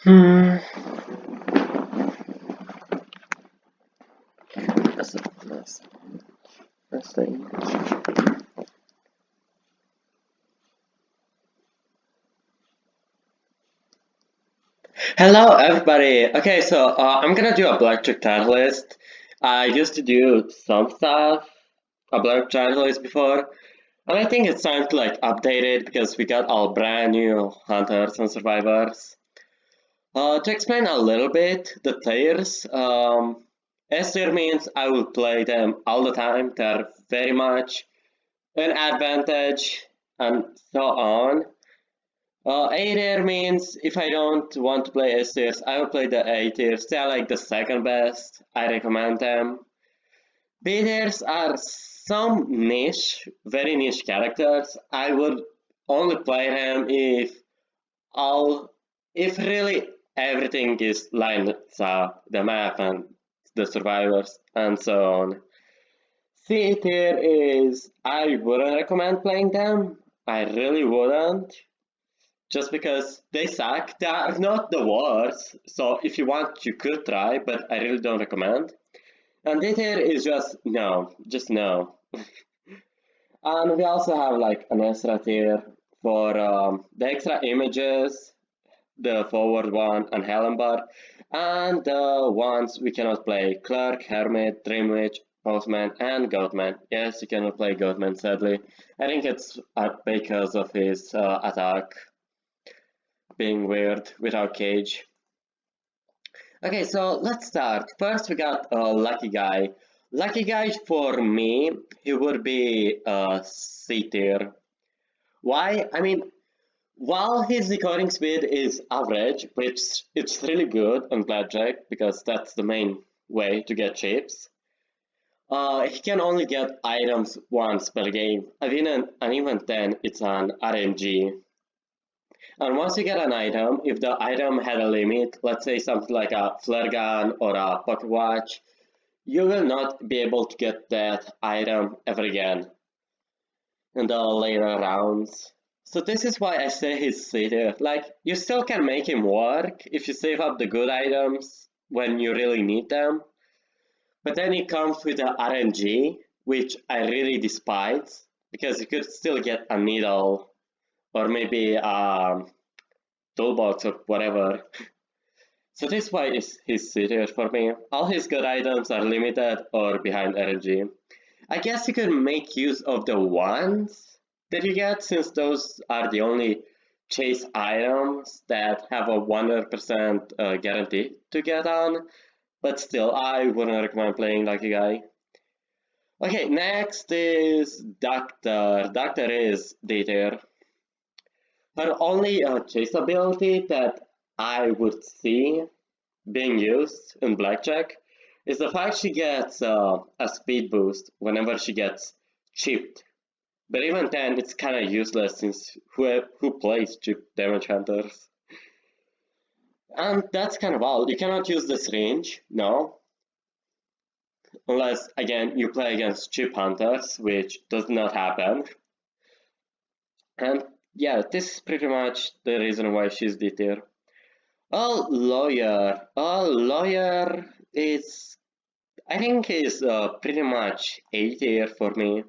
Hmm. That's the English. Hello, everybody. Okay, so I'm gonna do a blackjack title list. I used to do some stuff, a blackjack title list before, and I think it's time to like update it because we got all brand new hunters and survivors. To explain a little bit, the tiers. S tier means I will play them all the time. They're very much an advantage, and so on. A tier means if I don't want to play S tiers, I will play the A tiers. They are like the second best. I recommend them. B tiers are some niche, very niche characters. I would only play them all if really everything is lined up, the map and the survivors and so on. C tier is I wouldn't recommend playing them. I really wouldn't. Just because they suck. They are not the worst. So if you want, you could try, but I really don't recommend. And D tier is just no, just no. And we also have like an extra tier for the extra images, the forward one, and Helen bar, and the ones we cannot play: Clerk, Hermit, Dreamwitch, Postman, and Goatman. Yes, you cannot play Goatman, sadly. I think it's because of his attack being weird without cage. Okay, so let's start. First, we got Lucky Guy. Lucky Guy for me, he would be C tier. Why? I mean, while his decoding speed is average, which it's really good on Blackjack because that's the main way to get chips. He can only get items once per game, and even then it's an RNG. And once you get an item, if the item had a limit, let's say something like a flare gun or a pocket watch, you will not be able to get that item ever again in the later rounds. So this is why I say he's C tier. Like, you still can make him work if you save up the good items when you really need them. But then it comes with the RNG, which I really despise, because you could still get a needle or maybe toolbox or whatever. So this is why he's serious for me. All his good items are limited or behind RNG. I guess you could make use of the ones that you get since those are the only chase items that have a 100% guarantee to get on. But still, I wouldn't recommend playing Lucky Guy. Okay, next is Doctor. Doctor is D tier. Her only chase ability that I would see being used in Blackjack is the fact she gets a speed boost whenever she gets chipped. But even then, it's kind of useless since who plays chip damage hunters? And that's kind of all. You cannot use this range, no. Unless, again, you play against chip hunters, which does not happen. And yeah, this is pretty much the reason why she's D tier. Lawyer is, I think he's pretty much A tier for me.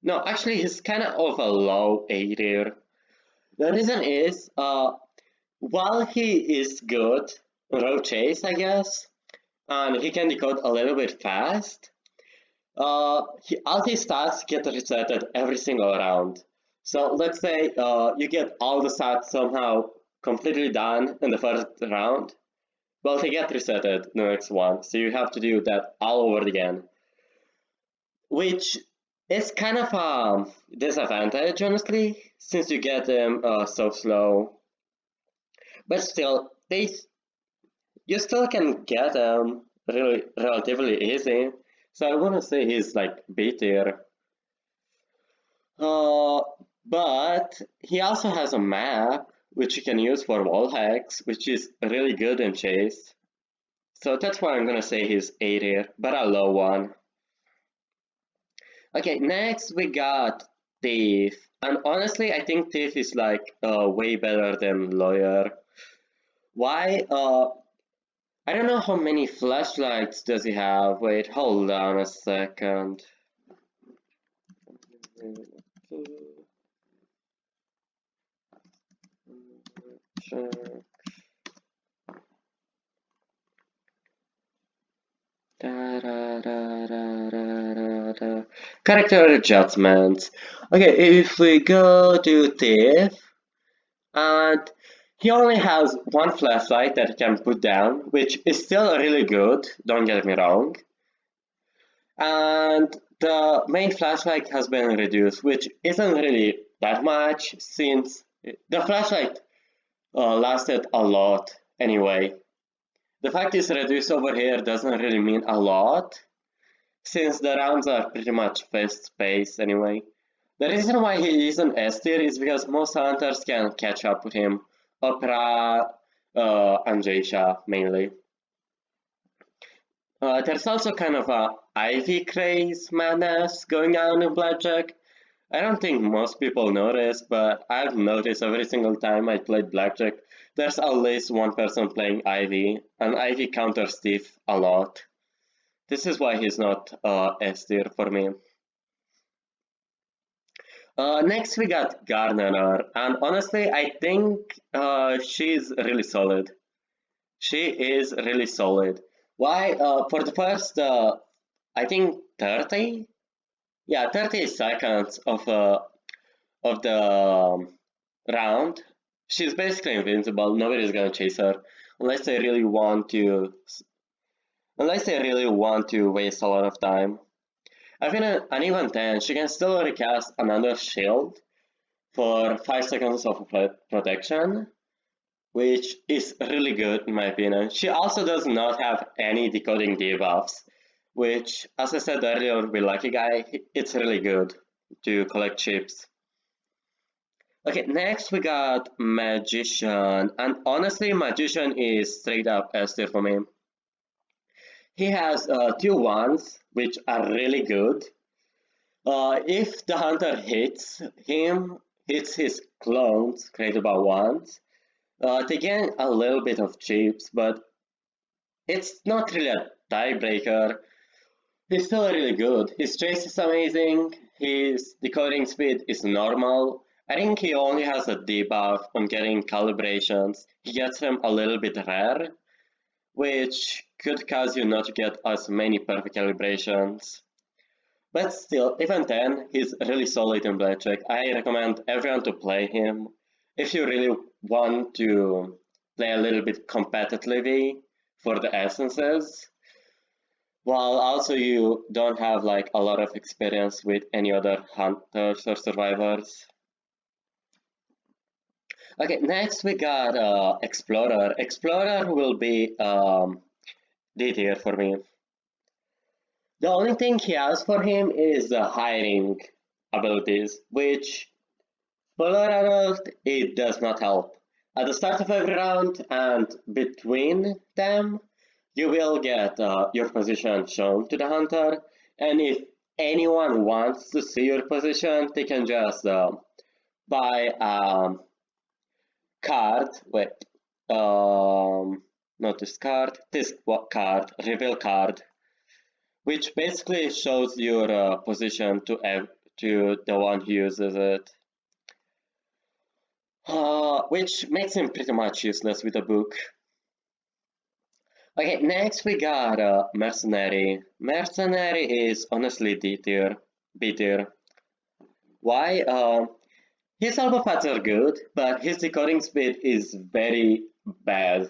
No, actually, he's kind of a low A tier. The reason is, while he is good, row chase, I guess, and he can decode a little bit fast, all his stats get resetted every single round. So let's say you get all the stats somehow completely done in the first round. Well, they get resetted the next one, so you have to do that all over again. Which is kind of a disadvantage, honestly, since you get them so slow. But still, you still can get them really relatively easy. So I wouldn't say he's like B tier. Uh, but he also has a map which you can use for wall hacks, which is really good in chase. So that's why I'm gonna say he's A tier, but a low one. Okay, next we got Thief. And honestly, I think Thief is like way better than Lawyer. Why? I don't know how many flashlights does he have. Wait, hold on a second. Da, da, da, da, da, da. Character adjustments. Okay, if we go to Thief, and he only has one flashlight that he can put down, which is still really good, don't get me wrong. And the main flashlight has been reduced, which isn't really that much since the flashlight lasted a lot anyway. The fact it's reduced over here doesn't really mean a lot, since the rounds are pretty much fast-paced anyway. The reason why he isn't S tier is because most hunters can catch up with him. Opera and Jaysha mainly. There's also kind of a Ivy craze madness going on in Blackjack. I don't think most people notice, but I've noticed every single time I played Blackjack, there's at least one person playing Ivy, and Ivy counters Thief a lot. This is why he's not S tier for me. Next we got Gardener, and honestly, I think she's really solid. She is really solid. Why? For the first, I think 30, yeah, 30 seconds of the round, she's basically invincible. Nobody's gonna chase her unless they really want to, waste a lot of time. Even an even 10, she can still recast another shield for 5 seconds of protection, which is really good in my opinion. She also does not have any decoding debuffs, which, as I said earlier with Lucky Guy, it's really good to collect chips. Okay, next we got Magician, and honestly, Magician is straight up S tier for me. He has two wands, which are really good. If the hunter hits his clones created by wands, they gain a little bit of chips, but it's not really a tiebreaker. He's still really good. His trace is amazing. His decoding speed is normal. I think he only has a debuff on getting calibrations. He gets them a little bit rare, which could cause you not to get as many perfect calibrations. But still, even then, he's really solid in Blackjack. I recommend everyone to play him. If you really want to play a little bit competitively for the essences, while also you don't have like a lot of experience with any other hunters or survivors. Okay, next we got Explorer. Explorer will be D tier for me. The only thing he has for him is the hiding abilities, which, spoiler alert, it does not help. At the start of every round and between them, you will get your position shown to the hunter, and if anyone wants to see your position, they can just buy a card. Wait, not this card. This card, reveal card, which basically shows your position to the one who uses it. Which makes him pretty much useless with a book. Okay, next we got Mercenary. Mercenary is honestly D tier, B tier. Why? His elbow pads are good, but his decoding speed is very bad.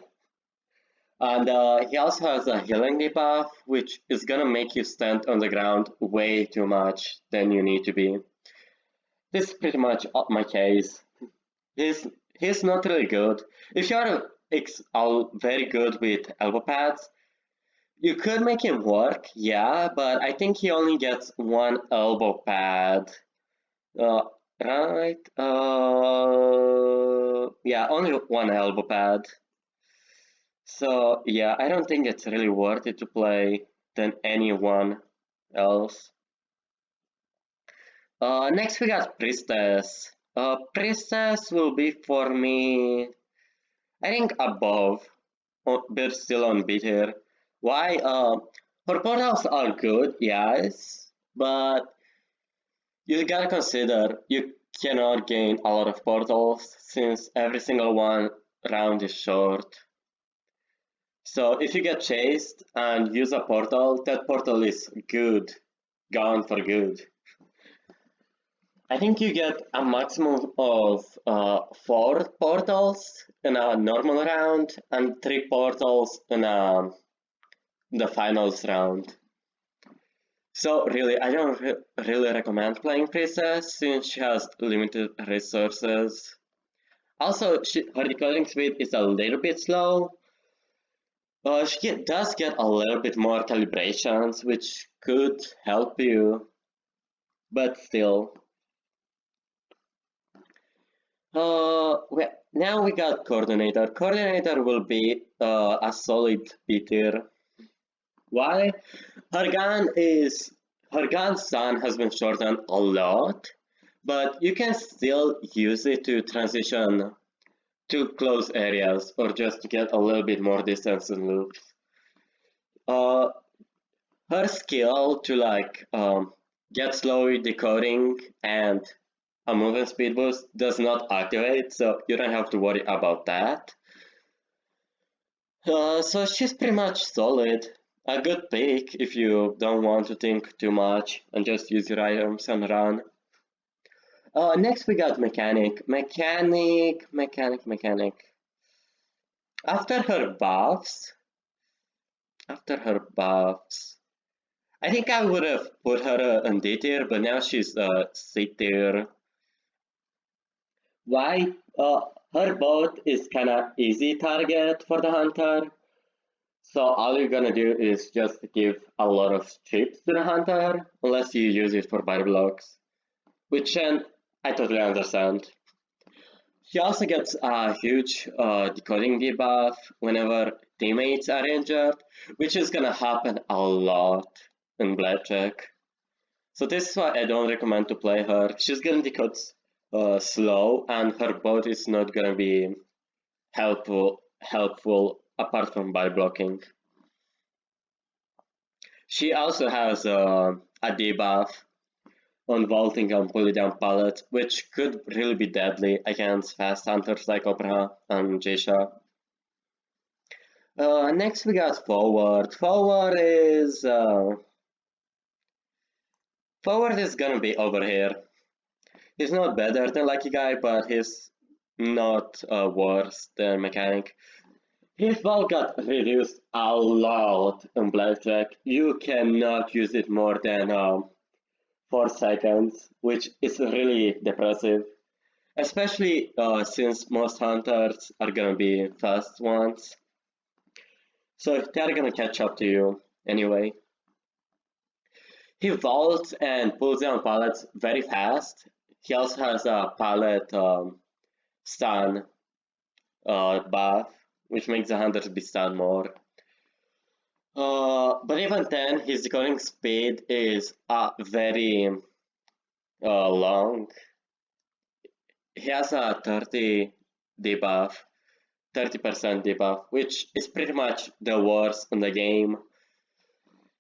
And he also has a healing debuff, which is gonna make you stand on the ground way too much than you need to be. This is pretty much my case. He's he's not really good. If you're very good with elbow pads, you could make him work, yeah, but I think he only gets one elbow pad. Uh, right? Yeah, only one elbow pad. So yeah, I don't think it's really worth it to play than anyone else. Next we got Priestess. Priestess will be for me I think above, but still on B tier. Why? Her portals are good, yes, but you gotta consider you cannot gain a lot of portals since every single one round is short. So if you get chased and use a portal, that portal is good, gone for good. I think you get a maximum of 4 portals in a normal round and 3 portals in the finals round. So really, I don't really recommend playing Princess since she has limited resources. Also, her decoding speed is a little bit slow. She does get a little bit more calibrations, which could help you, but still. Now we got Coordinator. Coordinator will be a solid B tier. Why? Her gun stun has been shortened a lot, but you can still use it to transition to close areas or just to get a little bit more distance in loops. Uh, Her skill to get slow decoding and a movement speed boost does not activate, so you don't have to worry about that. So she's pretty much solid. A good pick if you don't want to think too much and just use your items and run. Next we got Mechanic. Mechanic. After her buffs, I think I would have put her in D tier, but now she's C tier. Why? Her boat is kind of easy target for the hunter. So all you're gonna do is just give a lot of chips to the hunter, unless you use it for body blocks, which I totally understand. She also gets a huge decoding debuff whenever teammates are injured, which is gonna happen a lot in Blackjack. So this is why I don't recommend to play her. She's gonna decode slow, and her boat is not gonna be helpful apart from body blocking. She also has a debuff on vaulting and pulling down pallets, which could really be deadly against fast hunters like Opera and Jaysha. Next we got Forward. Forward is gonna be over here. He's not better than Lucky Guy, but he's not worse than Mechanic. His ball got reduced a lot in Blackjack. You cannot use it more than 4 seconds, which is really depressive. Especially since most hunters are gonna be fast ones. So they're gonna catch up to you anyway. He vaults and pulls down pallets very fast. He also has a pallet stun buff, which makes the hunters be stunned more. But even then, his decoding speed is very long. He has a 30 debuff, 30% debuff, which is pretty much the worst in the game.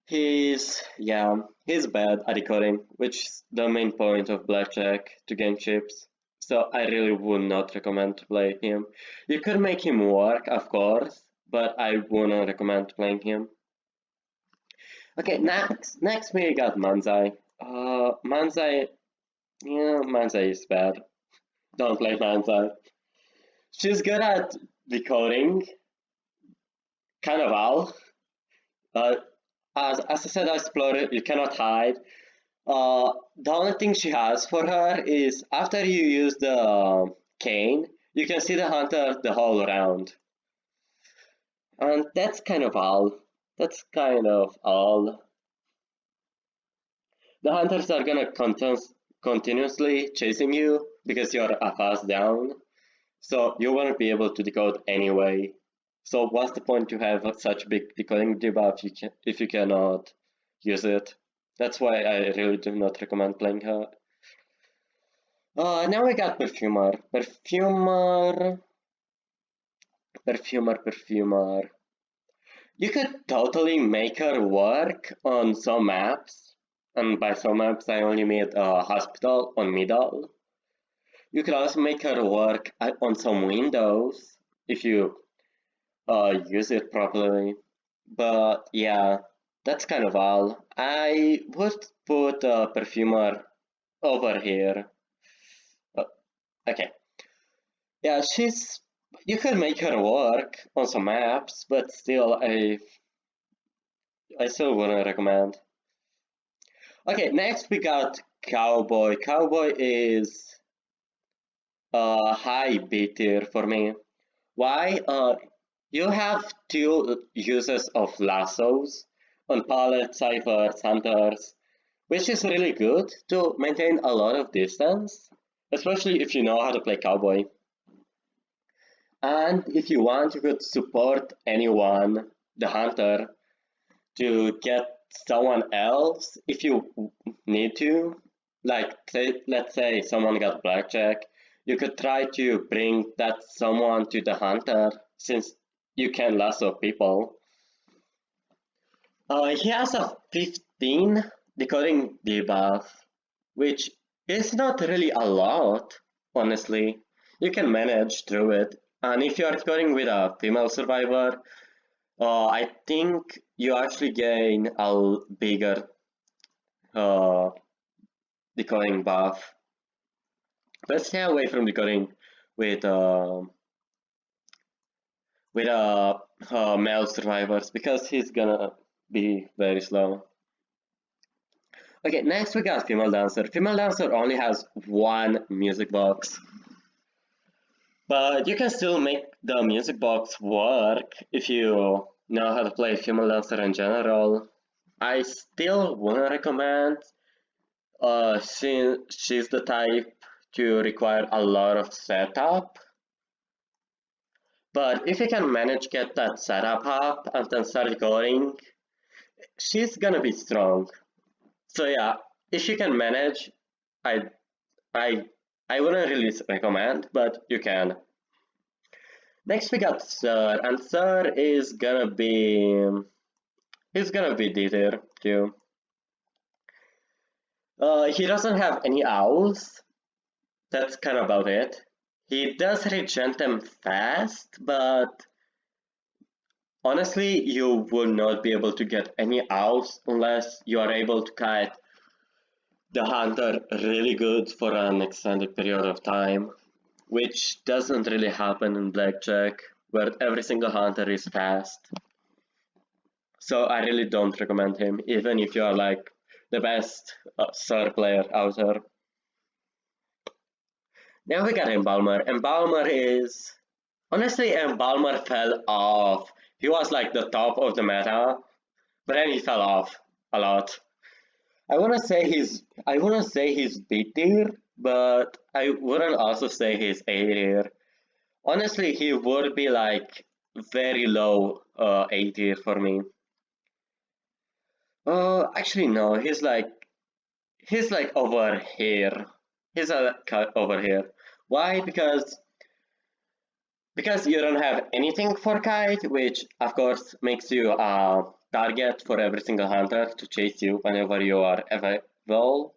He's bad at decoding, which is the main point of Blackjack to gain chips. So I really would not recommend to play him. You could make him work, of course, but I wouldn't recommend playing him. Okay, next we got Manzai. Manzai is bad. Don't play Manzai. She's good at decoding, kind of all. As I said, I explored it, you cannot hide. The only thing she has for her is after you use the cane, you can see the hunter the whole round. And that's kind of all. The hunters are gonna continuously chasing you because you're a fast down. So you won't be able to decode anyway. So what's the point to have such big decoding debuff if you cannot use it? That's why I really do not recommend playing her. Now we got Perfumer. Perfumer. You could totally make her work on some maps, and by some maps I only mean hospital on middle. You could also make her work on some windows if you use it properly. But yeah, that's kind of all. I would put a perfumer over here. Uh, okay. Yeah, she's. You could make her work on some maps, but still, I still wouldn't recommend. Okay, next we got Cowboy. Cowboy is a high B tier for me. Why? You have two uses of lassos on pallets, ciphers, hunters, which is really good to maintain a lot of distance, especially if you know how to play Cowboy. And if you want, you could support anyone, the hunter, to get someone else if you need to. Like, let's say someone got blackjack, you could try to bring that someone to the hunter since you can lasso people. He has a 15 decoding debuff, which is not really a lot, honestly. You can manage through it. And if you are decoding with a female survivor, I think you actually gain a bigger uh, decoding buff. But stay away from decoding with male survivors because he's gonna be very slow. Okay, next we got female dancer. Female dancer only has one music box, but you can still make the music box work if you know how to play female dancer in general. I still wouldn't recommend since she's the type to require a lot of setup. But if you can manage get that setup up and then start going, she's gonna be strong. So yeah, if you can manage, I I I wouldn't really recommend, but you can. Next we got Sir, and Sir is gonna be he's gonna be D tier too. He doesn't have any owls. That's kind of about it. He does regen them fast, but honestly, you will not be able to get any owls unless you are able to kite the hunter really good for an extended period of time, which doesn't really happen in Blackjack, where every single hunter is fast. So I really don't recommend him, even if you are like the best Sir player out there. Now we got Embalmer. Embalmer is honestly Embalmer fell off. He was like the top of the meta, but then he fell off a lot. I wanna say he's B tier, but I wouldn't also say he's A tier. Honestly, he would be like very low A tier for me. Actually no, he's like over here. He's over here. Why? Because you don't have anything for kite, which of course makes you a target for every single hunter to chase you whenever you are available.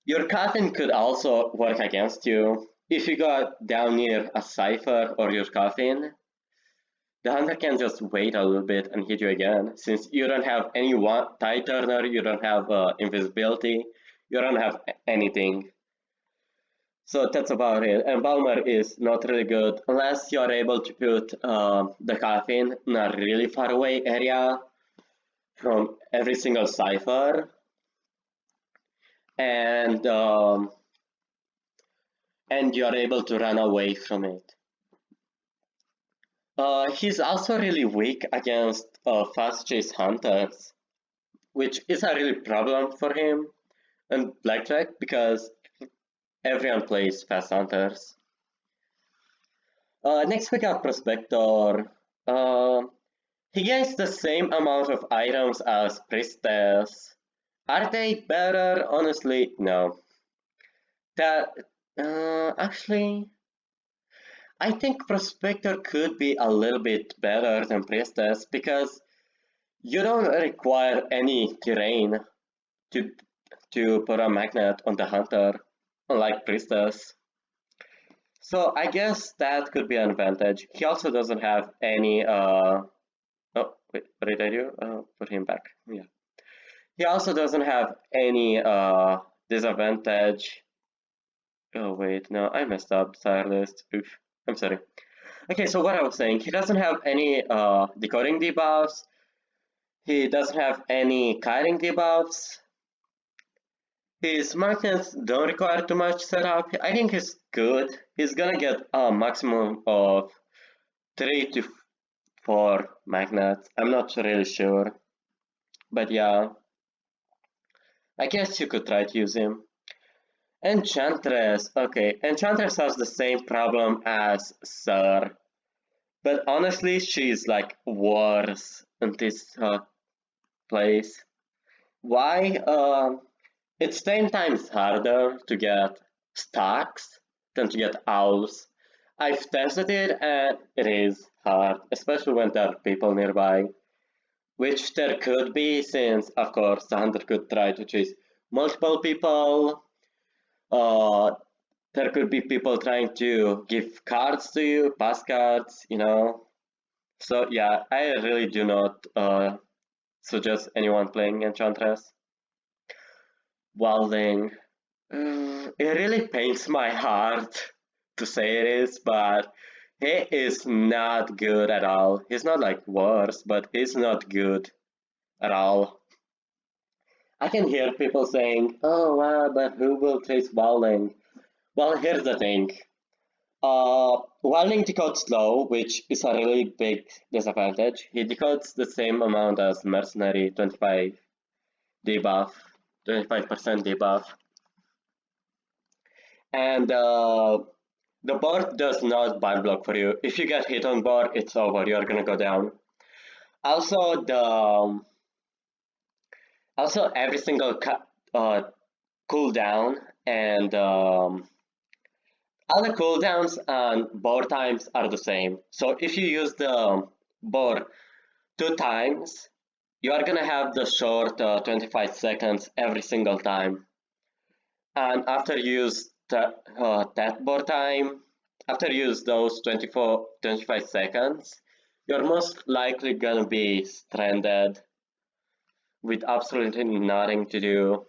Your coffin could also work against you. If you got down near a cipher or your coffin, the hunter can just wait a little bit and hit you again. Since you don't have any one tie turner, you don't have invisibility, you don't have anything. So that's about it. And Balmer is not really good unless you are able to put the coffin in a really far away area from every single cipher, and and you are able to run away from it. He's also really weak against fast chase hunters, which is a really problem for him and Blackjack because everyone plays fast hunters. Next we got Prospector. He gains the same amount of items as Priestess. Are they better? Honestly, no. That actually. I think Prospector could be a little bit better than Priestess because you don't require any terrain to put a magnet on the hunter, unlike Priestess. So I guess that could be an advantage. He also doesn't have any oh wait, what did I do? Put him back. Yeah. He also doesn't have any disadvantage. Oh wait, no, I messed up. Sire list. Oof. I'm sorry. Okay, so what I was saying, he doesn't have any decoding debuffs. He doesn't have any kiting debuffs. His magnets don't require too much setup. I think he's good. He's gonna get a maximum of 3 to 4 magnets. I'm not really sure. But yeah, I guess you could try to use him. Enchantress. Okay, Enchantress has the same problem as Sir. But honestly, she's like worse in this place. Why? It's 10 times harder to get stacks than to get owls. I've tested it and it is hard, especially when there are people nearby, which there could be since, of course, the hunter could try to chase multiple people. Uh, there could be people trying to give cards to you, pass cards, you know. So yeah, I really do not suggest anyone playing Enchantress. Wilding. It really pains my heart to say it is, but he is not good at all. He's not like worse, but he's not good at all. I can hear people saying, "Oh, wow, but who will chase Wilding?" Well, here's the thing. Wilding decodes slow, which is a really big disadvantage. He decodes the same amount as Mercenary, 25 debuff, 25% debuff. And the board does not bar block for you. If you get hit on board, it's over. You're gonna go down. Also, every single cooldown and other cooldowns and board times are the same. So if you use the board 2 times, you are gonna have the short 25 seconds every single time. And after you use that board time, after you use those 25 seconds, you're most likely gonna be stranded with absolutely nothing to do.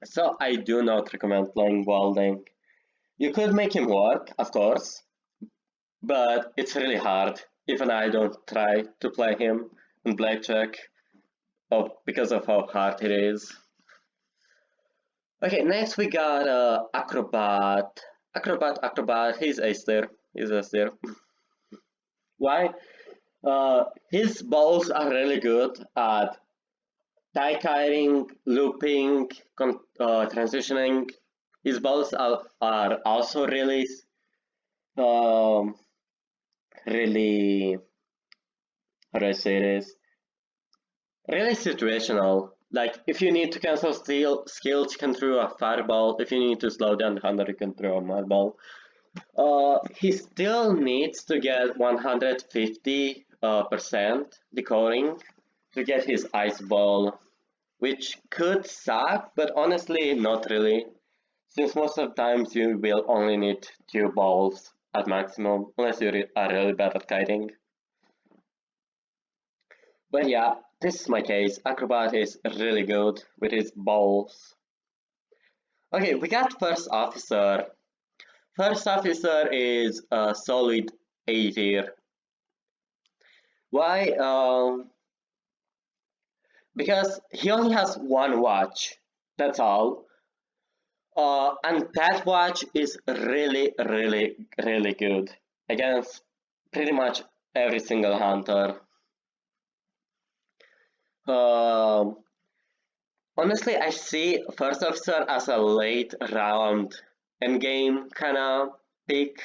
So I do not recommend playing Wilding. You could make him work, of course, but it's really hard. Even I don't try to play him in Blackjack because of how hard it is. Okay, next we got Acrobat. Acrobat, he's Ace there. He's Ace there. Why? His balls are really good at tie kiting, looping, transitioning. His balls are also really, um, really, how do I say this? Really situational. Like, if you need to cancel skills, you can throw a fireball. If you need to slow down the hunter, you can throw a mud ball. He still needs to get 150% decoding to get his ice ball, which could suck, but honestly, not really, since most of the times you will only need 2 balls at maximum, unless you are really bad at kiting. But yeah, this is my case. Acrobat is really good with his balls. Okay, we got First Officer. First Officer is a solid A tier. Why? Because he only has one watch. That's all. And that watch is really, really, really good against pretty much every single hunter. Um, Honestly, I see First Officer as a late round endgame kind of pick.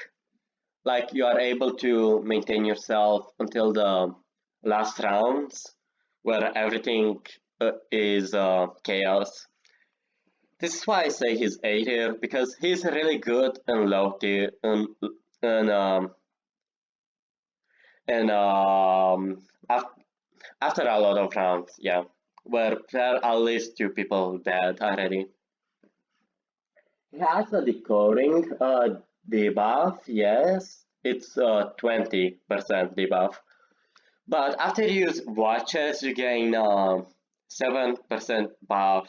Like you are able to maintain yourself until the last rounds, where everything is chaos. This is why I say he's A tier, because he's really good and low tier and and after a lot of rounds, yeah, where there are at least 2 people dead already. He has a decoding debuff, yes, it's 20% debuff. But after you use watches, you gain 7% buff.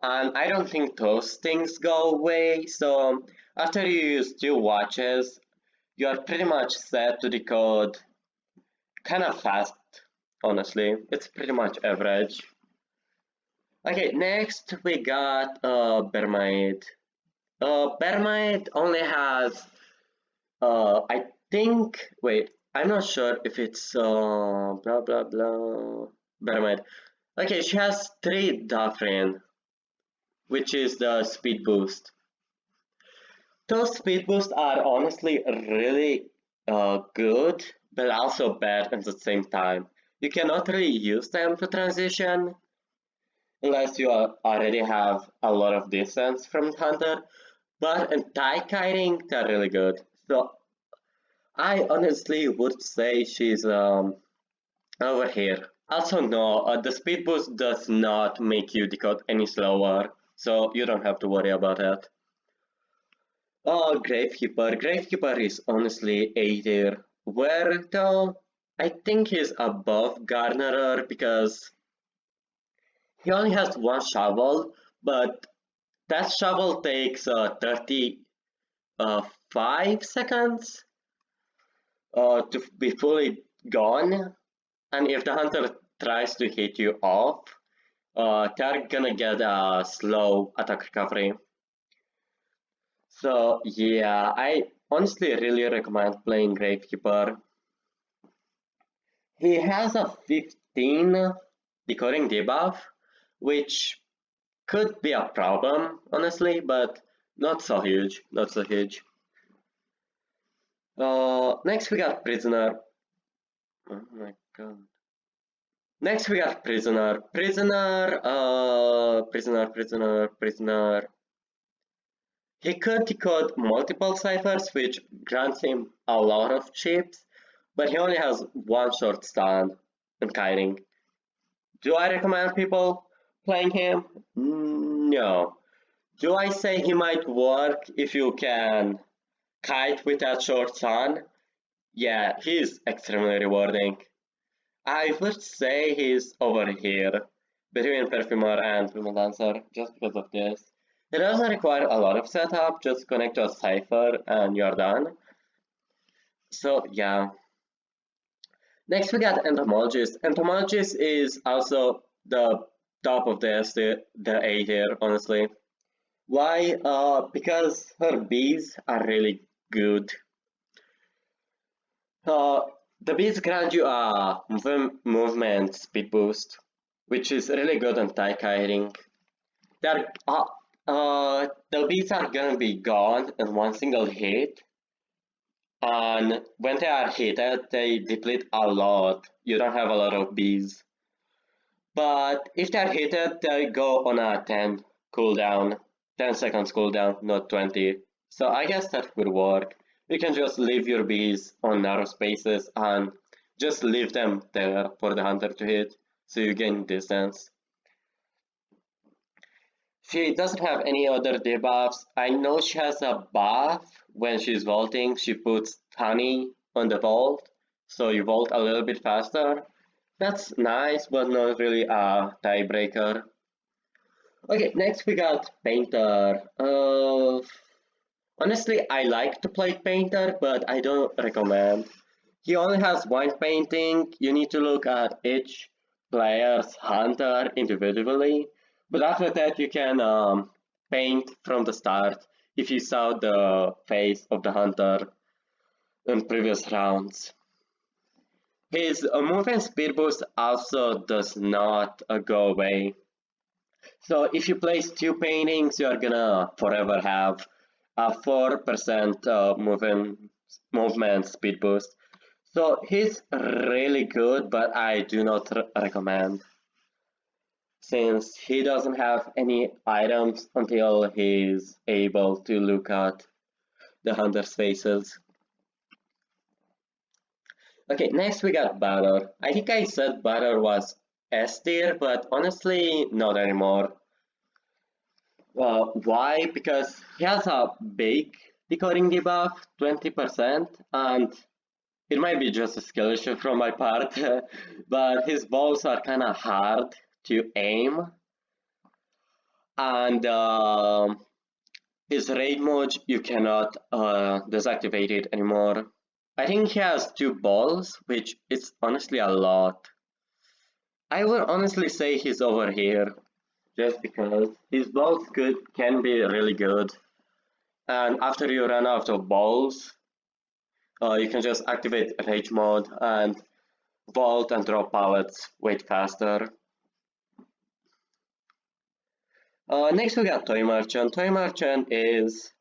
And I don't think those things go away, so after you use 2 watches, you are pretty much set to decode kind of fast, honestly. It's pretty much average. Okay, next we got Bermaid. Bermaid only has, I think, wait, I'm not sure if it's blah blah blah. Bermaid. Okay, she has 3 Dafrin, which is the speed boost. Those speed boosts are honestly really good, but also bad at the same time. You cannot really use them to transition unless you already have a lot of distance from the hunter. But in tie kiting, they're really good. So I honestly would say she's over here. Also, no, the speed boost does not make you decode any slower, so you don't have to worry about that. Oh, Gravekeeper. Gravekeeper is honestly A tier. Where though? I think he's above Garnerer because he only has 1 shovel, but that shovel takes 35 seconds to be fully gone. And if the hunter tries to hit you off, they're gonna get a slow attack recovery. So yeah, I honestly really recommend playing Gravekeeper. He has a 15 decoding debuff, which could be a problem, honestly, but not so huge, not so huge. Next we got Prisoner. Oh my god. Next we got Prisoner. Prisoner. He could decode multiple ciphers, which grants him a lot of chips, but he only has 1 short stun and kiting. Do I recommend people playing him? No. Do I say he might work if you can kite with that short stun? Yeah, he's extremely rewarding. I would say he's over here, between Perfumer and Prima Dancer, just because of this. It doesn't require a lot of setup, just connect to a cipher and you're done. So yeah. Next we got Entomologist. Entomologist is also the top of the A tier, honestly. Why? Because her bees are really good. Uh, the bees grant you a movement speed boost, which is really good on tie kiting. They're, the bees are gonna be gone in one single hit, and when they are hit, they deplete a lot. You don't have a lot of bees. But if they're hit, they go on a 10 cooldown, 10 seconds cooldown, not 20. So I guess that would work. You can just leave your bees on narrow spaces and just leave them there for the hunter to hit, so you gain distance. She doesn't have any other debuffs. I know she has a buff when she's vaulting. She puts honey on the vault, so you vault a little bit faster. That's nice, but not really a tiebreaker. Okay, next we got Painter. Honestly, I like to play Painter, but I don't recommend. He only has 1 painting. You need to look at each player's hunter individually. But after that, you can paint from the start if you saw the face of the hunter in previous rounds. His movement speed boost also does not go away. So if you place 2 paintings, you're gonna forever have a 4% movement speed boost. So he's really good, but I do not recommend. since he doesn't have any items until he's able to look at the hunter's faces. Okay, next we got Banner. I think I said Banner was S tier, but honestly, not anymore. Why? Because he has a big decoding debuff, 20%, and it might be just a skill issue from my part, but his balls are kind of hard to aim, and his raid mode, you cannot deactivate it anymore. I think he has 2 balls, which is honestly a lot. I would honestly say he's over here, just because his balls can be really good. And after you run out of balls, you can just activate rage mode and vault and drop pallets way faster. Next we got Toy Merchant. Toy Merchant is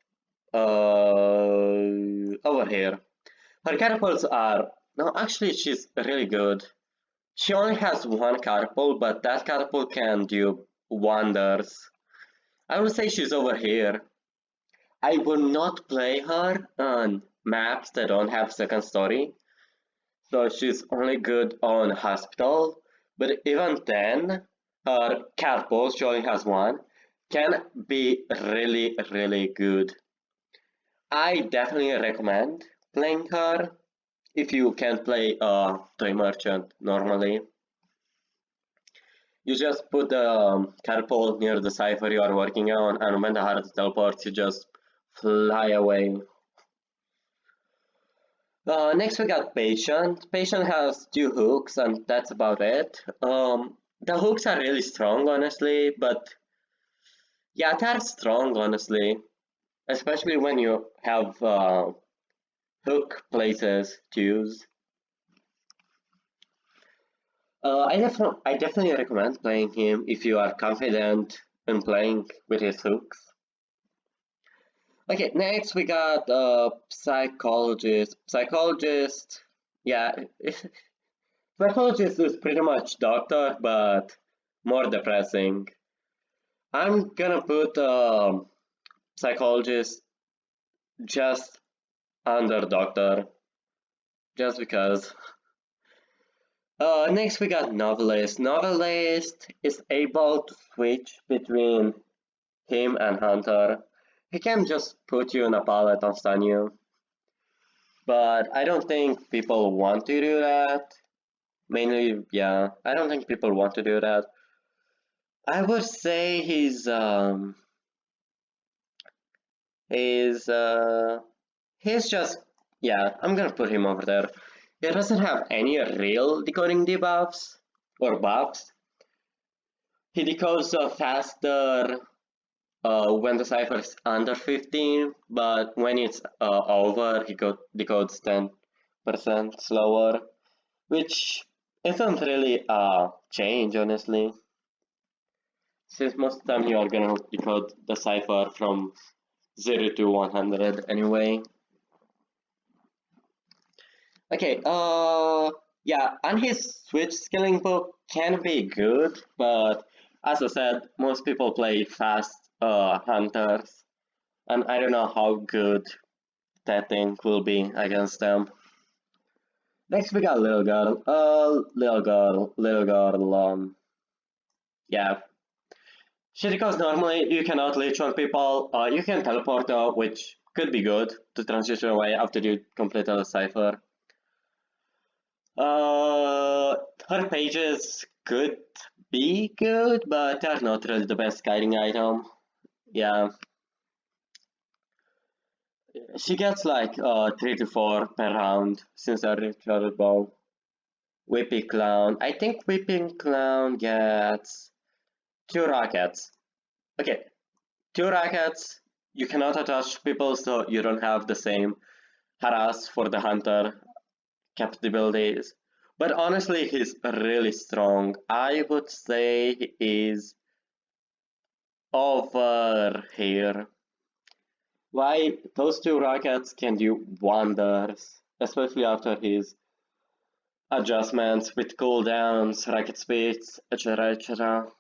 over here. Her catapults are... No, actually she's really good. She only has 1 catapult, but that catapult can do wonders. I would say she's over here. I will not play her on maps that don't have second story, so she's only good on hospital, but even then, her catapult, she only has 1, can be really good. I definitely recommend playing her if you can play a toy merchant normally. You just put the catapult near the cipher you are working on, and when the heart teleports, you just fly away. Next we got Patient. Patient has 2 hooks, and that's about it. The hooks are really strong, honestly, but yeah, they're strong, honestly, especially when you have hook places to use. I definitely recommend playing him if you are confident in playing with his hooks. Okay, next we got Psychologist. Psychologist, yeah, Psychologist is pretty much Doctor, but more depressing. I'm gonna put Psychologist just under Doctor, just because. Next we got Novelist. Novelist is able to switch between him and Hunter. He can just put you in a pallet and stun you. But I don't think people want to do that. Mainly, yeah, I don't think people want to do that. I would say he's just, yeah, I'm gonna put him over there. He doesn't have any real decoding debuffs or buffs. He decodes faster when the cipher is under 15, but when it's over, he decodes 10% slower, which isn't really a change, honestly, since most of the time you are gonna decode the cipher from 0 to 100 anyway. Okay, yeah, and his switch skilling book can be good, but as I said, most people play fast hunters, and I don't know how good that thing will be against them. Next we got Little Girl. Little Girl, yeah. She because normally you cannot leech on people, you can teleport though, which could be good to transition away after you complete a cipher. Her pages could be good, but they're not really the best guiding item. Yeah. She gets like 3 to 4 per round since I recharged ball. Whipping Clown. I think Whipping Clown gets 2 rockets. Okay, 2 rockets. You cannot attach people, so you don't have the same harass for the hunter capabilities. But honestly, he's really strong. I would say he is over here. Why? Those 2 rockets can do wonders, especially after his adjustments with cooldowns, rocket speeds, etc. etc.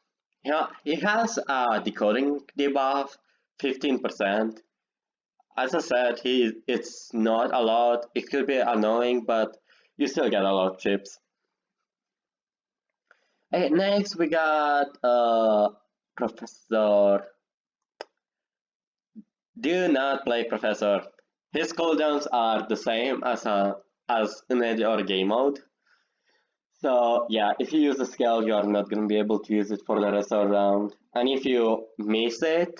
Yeah, he has a decoding debuff, 15%. As I said, it's not a lot. It could be annoying, but you still get a lot of chips. Hey, next we got Professor. Do not play Professor. His cooldowns are the same as in any other game mode. So yeah, if you use the skill, you are not gonna be able to use it for the rest of the round. And if you miss it,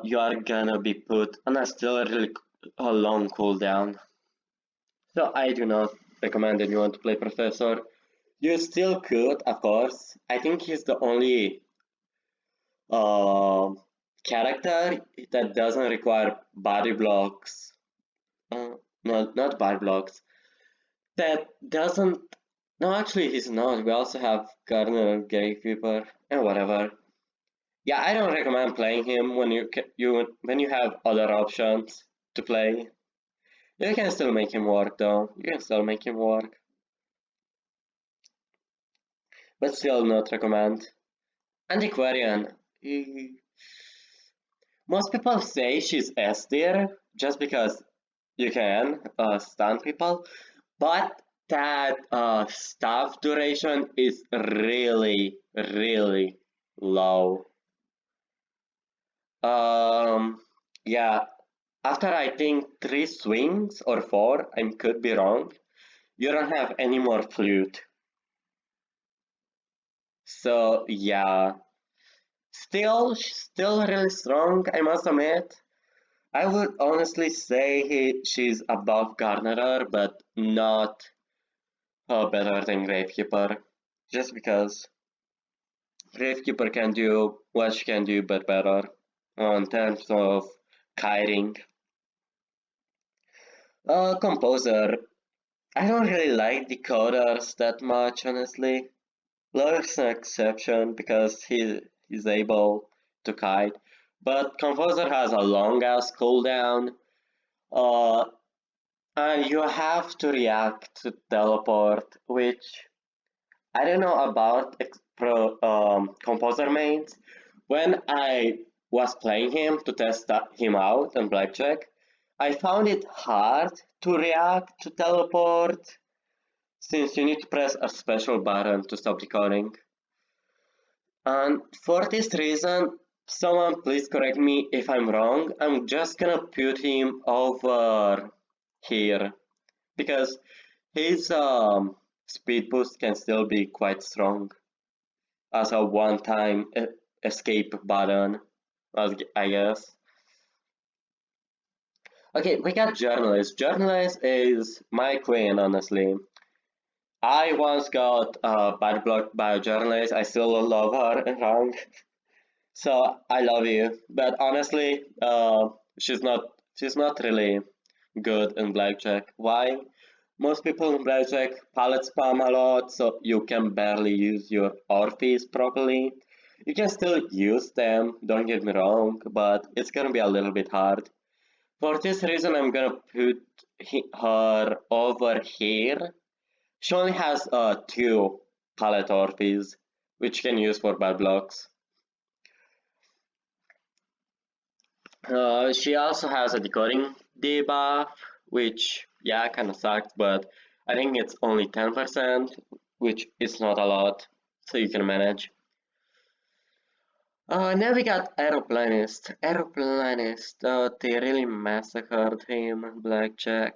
you are gonna be put on a still really a long cooldown. So I do not recommend anyone to play Professor. You still could, of course. I think he's the only uh, character that doesn't require body blocks. No, not body blocks. That doesn't. No, actually, he's not. We also have Gardener and Gatekeeper and whatever. Yeah, I don't recommend playing him when when you have other options to play. You can still make him work though. You can still make him work, but still not recommend. Antiquarian. Most people say she's S tier just because you can stun people, but that staff duration is really, really low. Um, yeah, after I think 3 swings or 4, I could be wrong, you don't have any more flute. So yeah, still really strong, I must admit. I would honestly say she's above Garnerer, but not better than Gravekeeper. Just because Gravekeeper can do what she can do, but better in terms of kiting. Composer. I don't really like decoders that much, honestly. Lurk's an exception because he's able to kite, but Composer has a long ass cooldown. Uh, And you have to react to teleport, which I don't know about composer mains. When I was playing him to test him out on Blackjack, I found it hard to react to teleport since you need to press a special button to stop recording. And for this reason, someone please correct me if I'm wrong. I'm just gonna put him over here because his speed boost can still be quite strong as a one-time escape button, I guess. Okay, we got Journalist. Journalist is my queen, honestly. I once got bad blocked by a journalist. I still love her in rank, so I love you. But honestly, she's not really good in blackjack. Why? Most people in blackjack pallet spam a lot, so you can barely use your Orpheus properly. You can still use them, don't get me wrong, but it's gonna be a little bit hard. For this reason, I'm gonna put her over here. She only has 2 pallet Orpheus, which you can use for bad blocks. She also has a decoding debuff, which yeah, kind of sucks, but I think it's only 10%, which is not a lot, so you can manage. Now we got Aeroplanist. Aeroplanist, they really massacred him, Blackjack.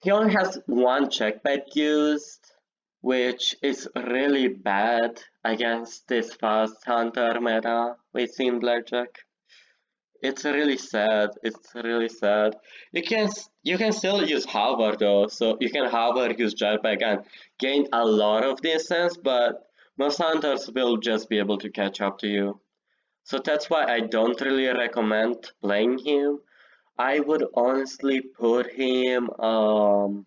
He only has one checkback used, which is really bad against this fast hunter meta we see in Blackjack. It's really sad. It's really sad. You can still use hover though, so you can hover, use jetpack, and gain a lot of distance. But most hunters will just be able to catch up to you. So that's why I don't really recommend playing him. I would honestly put him over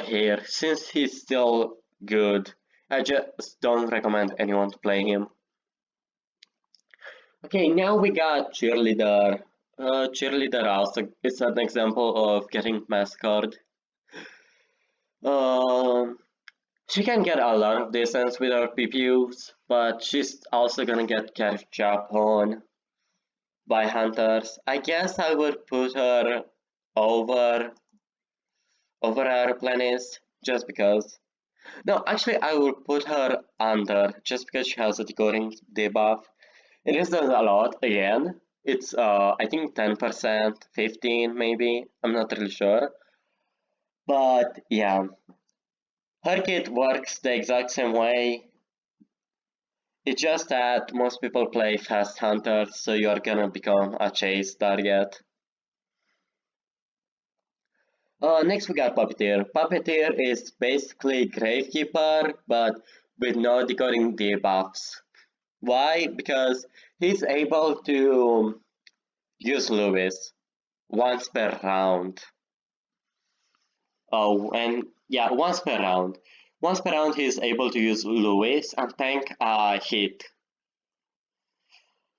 here since he's still good. I just don't recommend anyone to play him. Okay, now we got cheerleader. Cheerleader also is an example of getting massacred. Um, She can get a lot of distance with her PPUs, but she's also gonna get catch up on by hunters. I guess I would put her over her playlist just because. No, actually I would put her under just because she has a decoding debuff. It is does a lot again. It's I think 10%, 15 maybe. I'm not really sure. But yeah, her kit works the exact same way. It's just that most people play fast hunters, so you're gonna become a chase target. Next we got Puppeteer. Puppeteer is basically Gravekeeper, but with no decoding debuffs. Why? Because he's able to use Lewis once per round. Oh, and yeah, once per round. Once per round, he's able to use Lewis and tank a hit.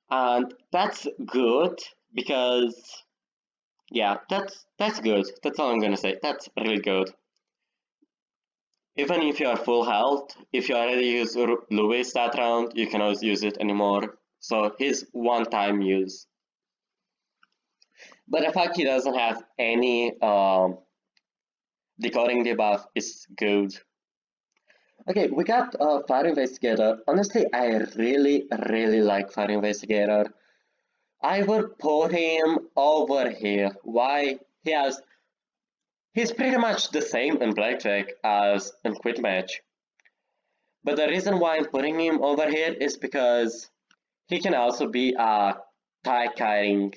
And that's good because, yeah, that's good. That's all I'm gonna say. That's really good. Even if you are full health, if you already use Lewis that round, you cannot use it anymore. So his one-time use. But the fact he doesn't have any decoding debuff is good. Okay, we got Fire Investigator. Honestly, I really like Fire Investigator. I would put him over here. Why? He's pretty much the same in Blackjack as in Quickmatch. But the reason why I'm putting him over here is because he can also be a tie kiting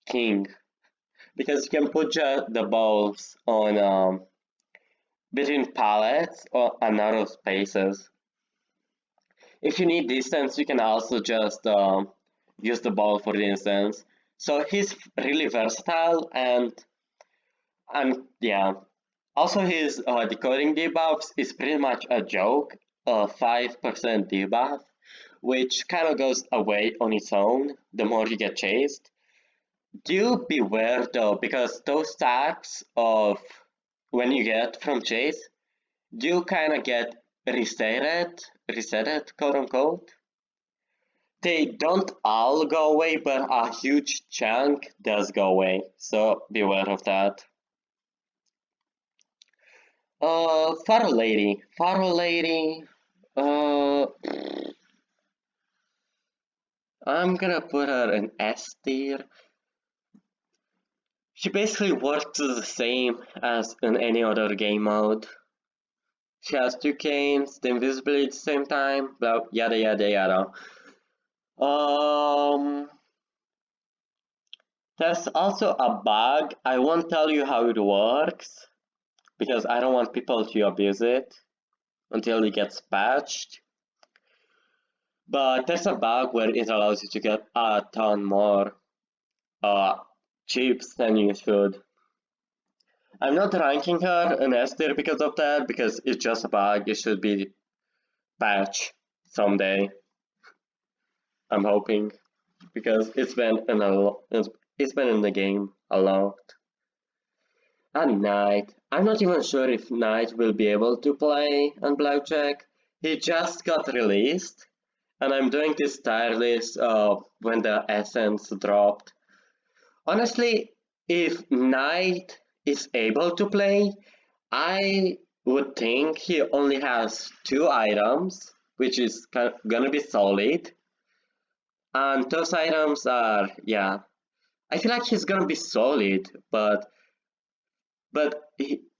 king. Because you can put the balls on between pallets or narrow spaces. If you need distance, you can also just use the ball for the instance. So he's really versatile and yeah. Also, his decoding debuffs is pretty much a joke, a 5% debuff, which kind of goes away on its own the more you get chased. Do beware though, because those stacks of when you get from chase, do kind of get resetted, quote unquote. They don't all go away, but a huge chunk does go away, so beware of that. Faro Lady, uh, I'm gonna put her in S tier. She basically works the same as in any other game mode. She has two canes, the invisibility at the same time, blah, yada yada yada. Um, there's also a bug. I won't tell you how it works because I don't want people to abuse it until it gets patched. But there's a bug where it allows you to get a ton more uh, chips than you should. I'm not ranking her in S tier because of that, because it's just a bug. It should be patched someday. I'm hoping because it's been in the game a lot. And Knight. I'm not even sure if Knight will be able to play on Blackjack. He just got released, and I'm doing this tier list when the essence dropped. Honestly, if Knight is able to play, I would think he only has two items, which is gonna be solid. And those items are, yeah, I feel like he's gonna be solid, but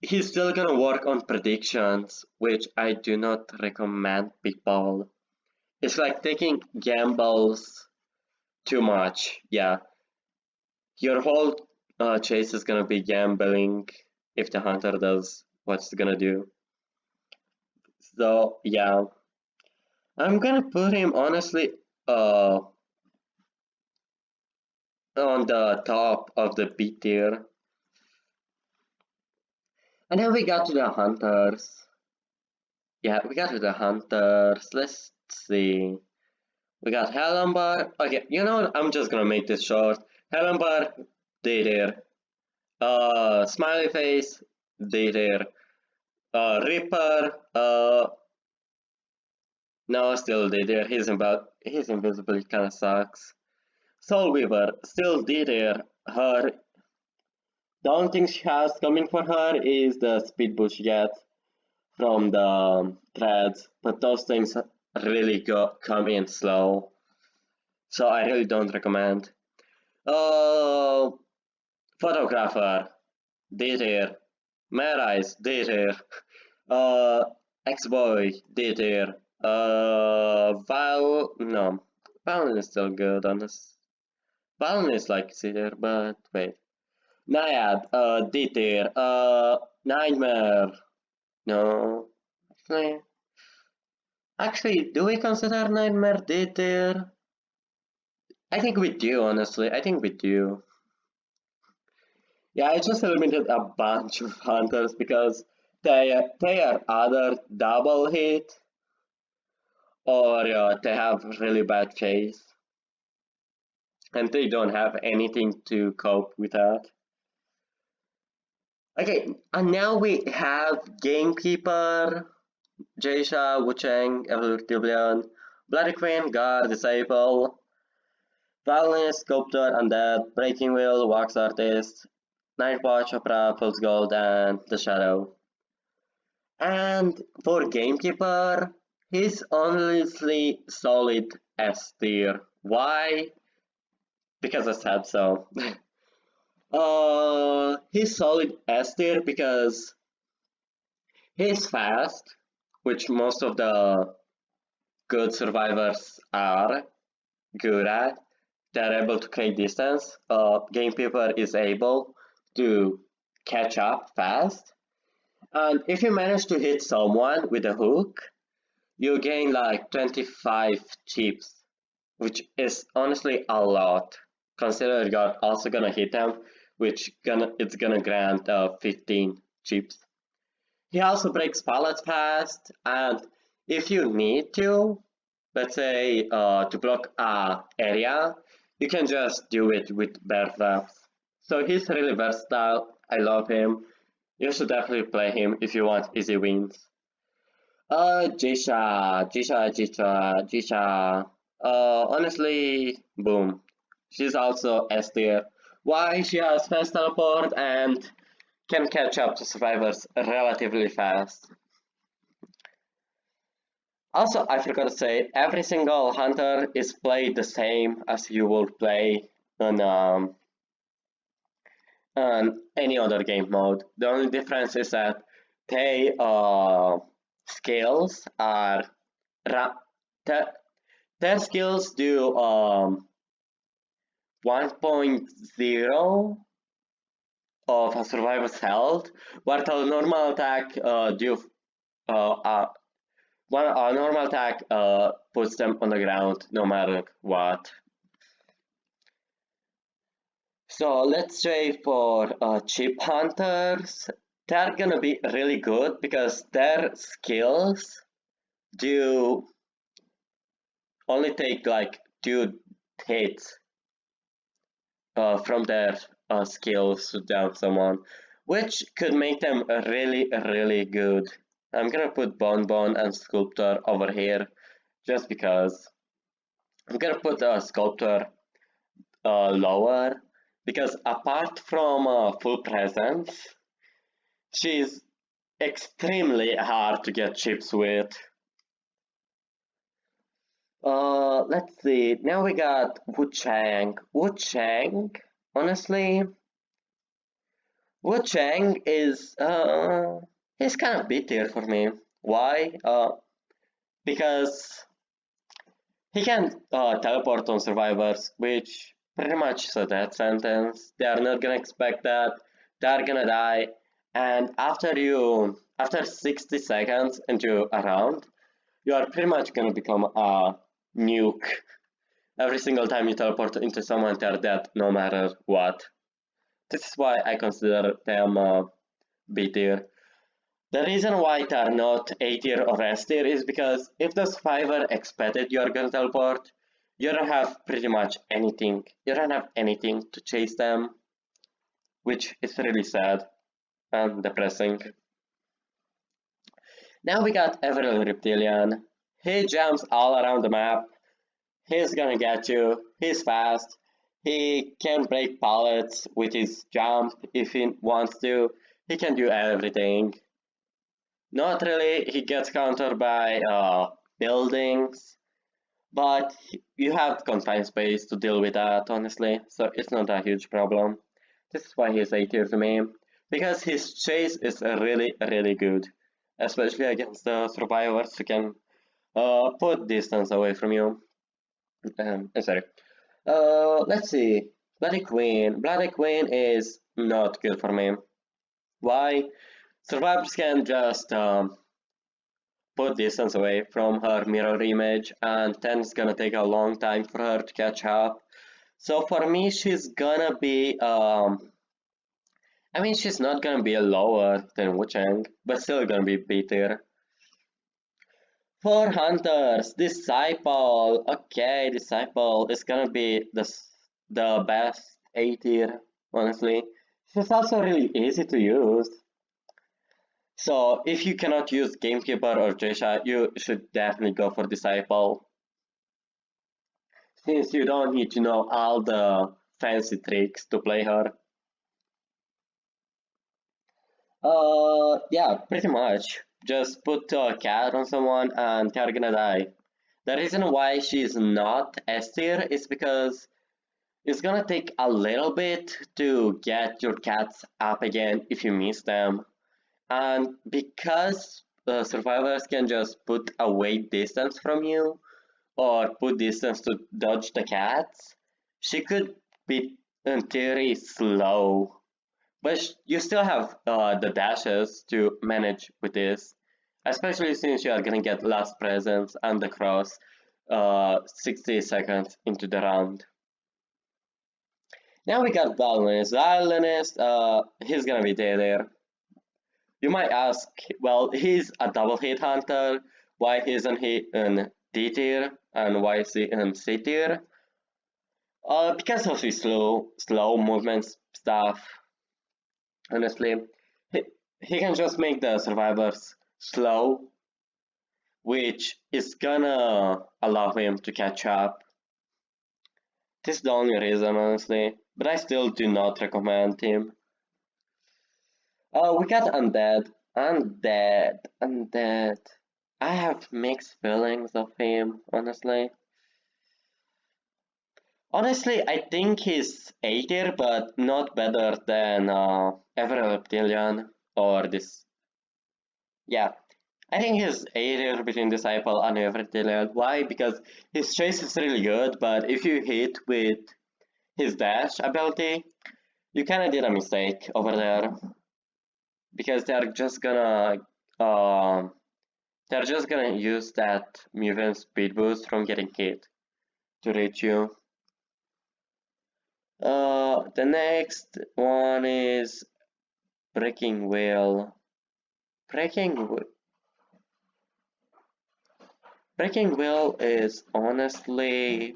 he's still gonna work on predictions, which I do not recommend people. It's like taking gambles too much. Yeah, your whole chase is gonna be gambling if the hunter does what it's gonna do. So yeah, I'm gonna put him honestly on the top of the B tier. And then we got to the hunters. Yeah, we got to the hunters. Let's see. We got Hellenbar. Okay, you know what? I'm just gonna make this short. Hellenbar, they there. Smiley face, they there. Reaper, no, still there. His invisibility kind of sucks. Soul Weaver, still there. Her, the only thing she has coming for her is the speed boost she gets from the threads, but those things really come in slow, so I really don't recommend. Uh, Photographer, there. Marais, there. Uh, X-Boy, there. No. Violin is still good, honest. Violin is like there, but wait. Naiad, there. Nightmare. No. Actually, do we consider Nightmare there? I think we do, honestly. I think we do. Yeah, I just eliminated a bunch of hunters because they are either double hit or they have really bad chase and they don't have anything to cope with that. Okay, and now we have Gamekeeper, Jaisha, Wucheng, Evolution, Bloody Queen, Guard, Disciple, Violinist, Sculptor, Undead, Breaking Wheel, Wax Artist, Nightwatch, Opera, Fool's Gold, and The Shadow. And for Gamekeeper, he's honestly solid S tier. Why? Because I said so. He's solid S tier because he's fast, which most of the good survivors are good at. They're able to create distance. Gamekeeper is able to catch up fast. And if you manage to hit someone with a hook, you gain like 25 chips, which is honestly a lot. Consider you're also gonna hit them, which it's gonna grant 15 chips. He also breaks pallets fast, and if you need to, let's say to block a area, you can just do it with bear traps. So he's really versatile. I love him. You should definitely play him if you want easy wins. Jisha. Honestly, boom. She's also S tier. Why? She has fast teleport and can catch up to survivors relatively fast. Also, I forgot to say, every single hunter is played the same as you would play on any other game mode. The only difference is that they skills are ra- their, their skills do 1.0 of a survivor's health, while a normal attack do one a normal attack puts them on the ground no matter what. So let's say for chip hunters, they're gonna be really good because their skills do only take like 2 hits from their skills to down someone, which could make them really good. I'm gonna put Bonbon and Sculptor over here just because. I'm gonna put Sculptor lower because apart from full presence, she's extremely hard to get chips with. Let's see. Now we got Wu Chang. Wu Chang, honestly, Wu Chang is he's kind of bitter for me. Why? Because he can teleport on survivors, which pretty much is a death sentence. They are not gonna expect that. They are gonna die, and after 60 seconds into a round, you are pretty much gonna become a nuke. Every single time you teleport into someone, they're dead, no matter what. This is why I consider them B tier. The reason why they're not A tier or S tier is because if the survivor expected you're gonna teleport, you don't have pretty much anything. You don't have anything to chase them, which is really sad and depressing. Now we got Everil Reptilian. He jumps all around the map. He's gonna get you. He's fast. He can break pallets with his jump if he wants to. He can do everything. Not really. He gets countered by buildings, but you have confined space to deal with that, honestly. So it's not a huge problem. This is why he's A tier to me, because his chase is really, really good, especially against the survivors who can put distance away from you. I'm sorry. Let's see. Bloody Queen. Bloody Queen is not good for me. Why? Survivors can just put distance away from her mirror image, and then it's gonna take a long time for her to catch up. So for me, she's gonna be I mean, she's not gonna be lower than Wu Chang, but still gonna be B tier. For Hunters, Disciple. Okay, Disciple is gonna be the best A tier, honestly. She's also really easy to use. So if you cannot use Gamekeeper or Jesha, you should definitely go for Disciple, since you don't need to know all the fancy tricks to play her. Yeah, pretty much. Just put a cat on someone and they're gonna die. The reason why she's not S tier is because it's gonna take a little bit to get your cats up again if you miss them. And because the survivors can just put away distance from you or put distance to dodge the cats, she could be in theory slow. But you still have the dashes to manage with this, especially since you are gonna get last presence and the cross 60 seconds into the round. Now we got Violinist. Violinist, he's gonna be there. You might ask, well, he's a double hit hunter. Why isn't he in D tier and why is he in C tier? Because of his slow movements stuff. Honestly, he, he can just make the survivors slow, which is gonna allow him to catch up. This is the only reason, honestly, but I still do not recommend him. We got Undead. Undead. I have mixed feelings of him, honestly. Honestly, I think he's A tier, but not better than Ever Reptilian or this. Yeah, I think he's A tier between Disciple and Ever Reptilian. Why? Because his chase is really good, but if you hit with his dash ability, you kind of did a mistake over there because um they're just gonna use that movement speed boost from getting hit to reach you. The next one is Breaking Wheel. Breaking Wh- Breaking Wheel is honestly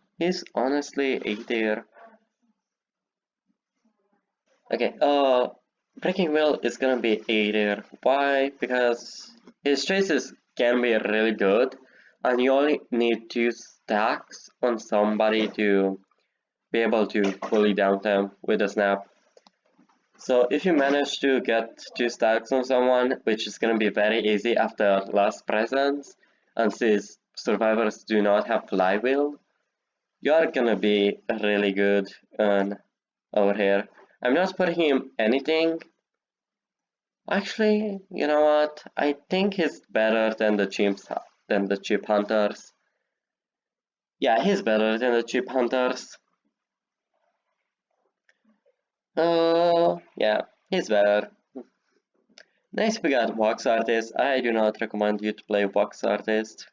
a tier. Okay, Breaking Wheel is gonna be A tier. Why? Because his chases can be really good, and you only need 2 stacks on somebody to be able to fully down them with a snap. So if you manage to get 2 stacks on someone, which is gonna be very easy after last presence, and since survivors do not have flywheel, you are gonna be really good over here. I'm not putting him anything. Actually, you know what? I think he's better than the cheap hunters. Yeah, he's better than the cheap hunters. Yeah, he's better. Next we got Vox Artist. I do not recommend you to play Vox Artist.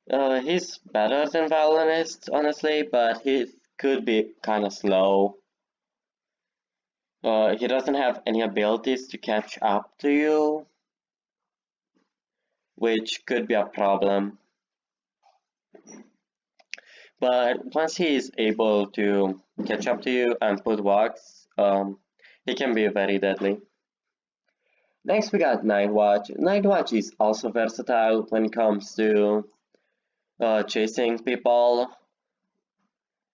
He's better than Violinist, honestly, but he could be kinda slow. He doesn't have any abilities to catch up to you, which could be a problem. But once he is able to catch up to you and put Vox, he can be very deadly. Next we got Nightwatch. Nightwatch is also versatile when it comes to chasing people.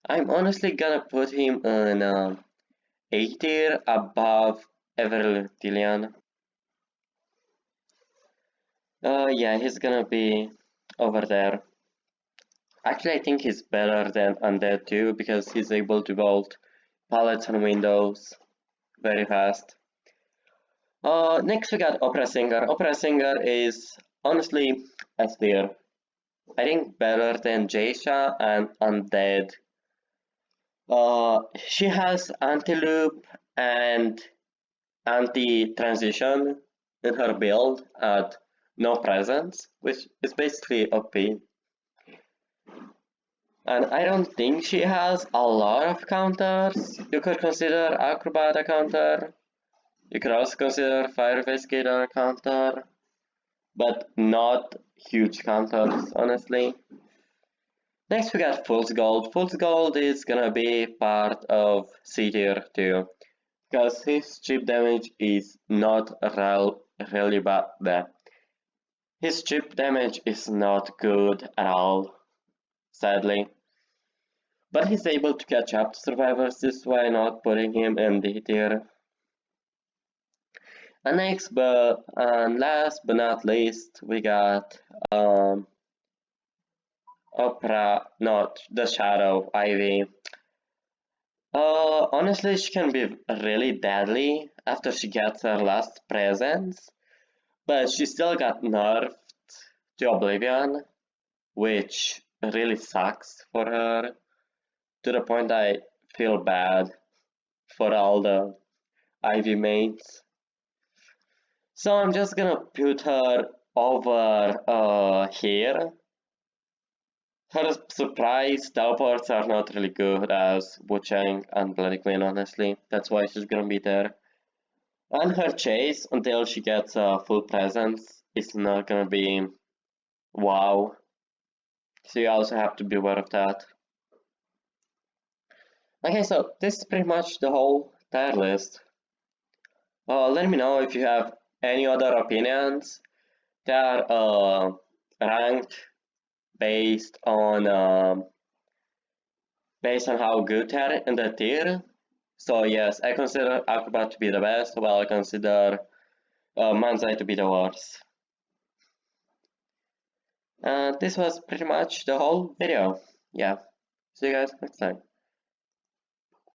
I'm honestly gonna put him in A tier above Evertillion. Yeah, he's gonna be over there. Actually, I think he's better than Undead too because he's able to vault pallets and windows very fast. Next we got Opera Singer. Opera Singer is honestly S tier. I think better than Jaysha and Undead. She has anti-loop and anti-transition in her build at no presence, which is basically OP. And I don't think she has a lot of counters. You could consider Acrobat a counter. You could also consider Fireface Gator a counter, but not huge counters, honestly. Next we got Fool's Gold. Fool's Gold is gonna be part of C tier too, because his chip damage is not really bad. His chip damage is not good at all, sadly. But he's able to catch up to survivors, this is why not putting him in D tier. And next but last but not least, we got not the Shadow Ivy. Honestly, she can be really deadly after she gets her last presence, but she still got nerfed to Oblivion, which really sucks for her, to the point I feel bad for all the Ivy mates. So I'm just gonna put her over here. Her surprise teleports are not really good as Wuchang and Bloody Queen, honestly. That's why she's gonna be there. And her chase until she gets a full presence is not gonna be wow. So you also have to be aware of that. Okay, so this is pretty much the whole tier list. Let me know if you have any other opinions. They are ranked based on how good they are in the tier. So yes, I consider Acrobat to be the best, while I consider Manzai to be the worst. And this was pretty much the whole video. Yeah, see you guys next time.